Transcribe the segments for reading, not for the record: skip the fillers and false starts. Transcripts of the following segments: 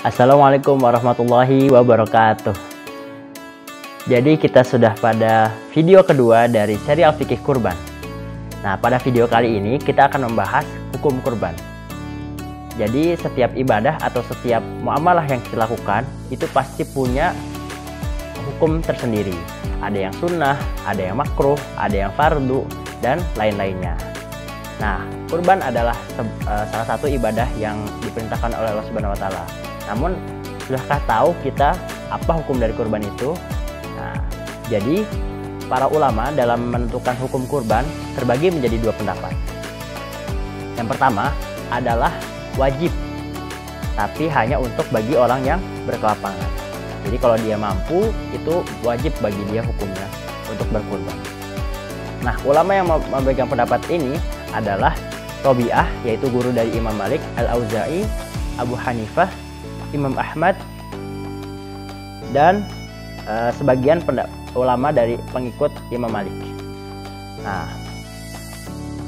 Assalamualaikum warahmatullahi wabarakatuh. Jadi kita sudah pada video kedua dari serial fikih kurban. Nah, pada video kali ini kita akan membahas hukum kurban. Jadi setiap ibadah atau setiap muamalah yang kita lakukan itu pasti punya hukum tersendiri. Ada yang sunnah, ada yang makruh, ada yang fardu, dan lain-lainnya. Nah, kurban adalah salah satu ibadah yang diperintahkan oleh Allah Subhanahu wa Ta'ala. Namun, sudahkah tahu kita apa hukum dari kurban itu? Nah, jadi para ulama dalam menentukan hukum kurban terbagi menjadi dua pendapat. Yang pertama adalah wajib, tapi hanya untuk bagi orang yang berkelapangan. Jadi kalau dia mampu, itu wajib bagi dia hukumnya untuk berkurban. Nah, ulama yang memegang pendapat ini adalah Robi'ah, yaitu guru dari Imam Malik, Al-Auza'i, Abu Hanifah, Imam Ahmad, dan sebagian ulama dari pengikut Imam Malik. Nah,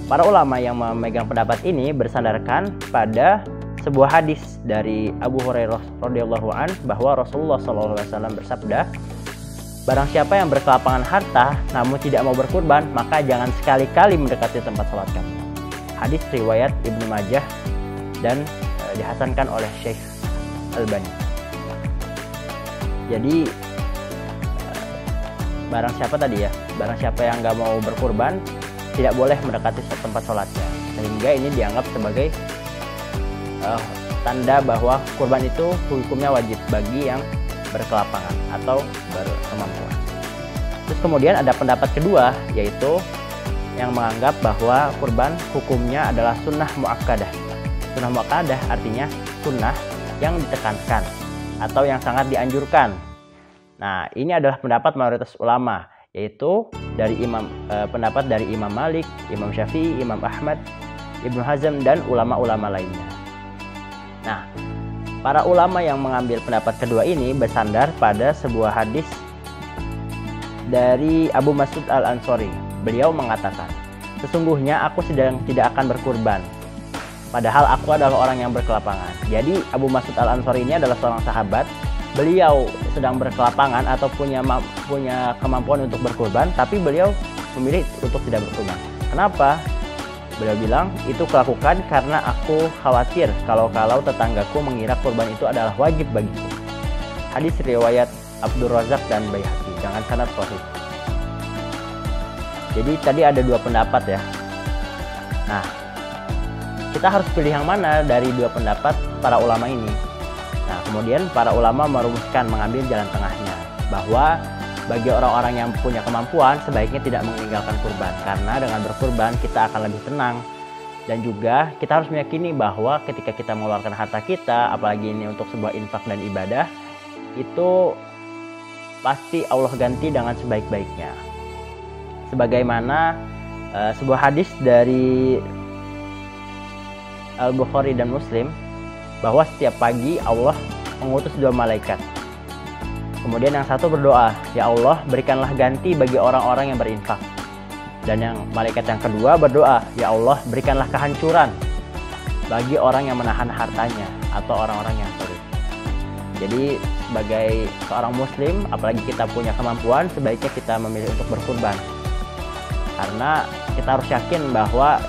para ulama yang memegang pendapat ini bersandarkan pada sebuah hadis dari Abu Hurairah radhiyallahu an bahwa Rasulullah SAW bersabda, barang siapa yang berkelapangan harta namun tidak mau berkurban, maka jangan sekali-kali mendekati tempat sholat kami. Hadis riwayat Ibnu Majah dan dihasankan oleh Syekh Albani. Jadi barang siapa tadi ya, barang siapa yang nggak mau berkurban tidak boleh mendekati tempat sholatnya, sehingga ini dianggap sebagai tanda bahwa kurban itu hukumnya wajib bagi yang berkelapangan atau berkemampuan. Terus kemudian ada pendapat kedua, yaitu yang menganggap bahwa kurban hukumnya adalah sunnah muakkadah. Sunnah muakkadah artinya sunnah yang ditekankan atau yang sangat dianjurkan. Nah, ini adalah pendapat mayoritas ulama, yaitu dari pendapat dari Imam Malik, Imam Syafi'i, Imam Ahmad, Ibnu Hazm, dan ulama-ulama lainnya. Nah, para ulama yang mengambil pendapat kedua ini bersandar pada sebuah hadis dari Abu Mas'ud Al-Ansari. Beliau mengatakan, sesungguhnya aku sedang tidak akan berkurban, padahal aku adalah orang yang berkelapangan. Jadi Abu Mas'ud Al-Ansari ini adalah seorang sahabat. Beliau sedang berkelapangan atau punya kemampuan untuk berkurban, tapi beliau memilih untuk tidak berkurban. Kenapa? Beliau bilang, itu kulakukan karena aku khawatir kalau tetanggaku mengira kurban itu adalah wajib bagiku. Hadis riwayat Abdur Razak dan Baihaqi dengan sanad sahih. Jadi tadi ada dua pendapat ya. Nah, kita harus pilih yang mana dari dua pendapat para ulama ini. Nah, kemudian para ulama merumuskan mengambil jalan tengahnya, bahwa bagi orang-orang yang punya kemampuan sebaiknya tidak meninggalkan kurban, karena dengan berkurban kita akan lebih tenang. Dan juga kita harus meyakini bahwa ketika kita mengeluarkan harta kita, apalagi ini untuk sebuah infak dan ibadah, itu pasti Allah ganti dengan sebaik-baiknya. Sebagaimana sebuah hadis dari Al-Bukhari dan Muslim, bahwa setiap pagi Allah mengutus dua malaikat. Kemudian yang satu berdoa, ya Allah berikanlah ganti bagi orang-orang yang berinfak. Dan yang malaikat yang kedua berdoa, ya Allah berikanlah kehancuran bagi orang yang menahan hartanya atau orang-orang yang sulit. Jadi sebagai seorang muslim, apalagi kita punya kemampuan, sebaiknya kita memilih untuk berkurban. Karena kita harus yakin bahwa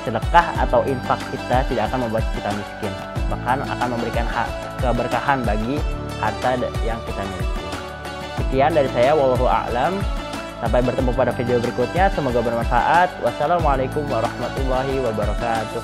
sedekah atau infak kita tidak akan membuat kita miskin, bahkan akan memberikan keberkahan bagi harta yang kita miliki. Sekian dari saya, wallahu a'lam. Sampai bertemu pada video berikutnya, semoga bermanfaat. Wassalamualaikum warahmatullahi wabarakatuh.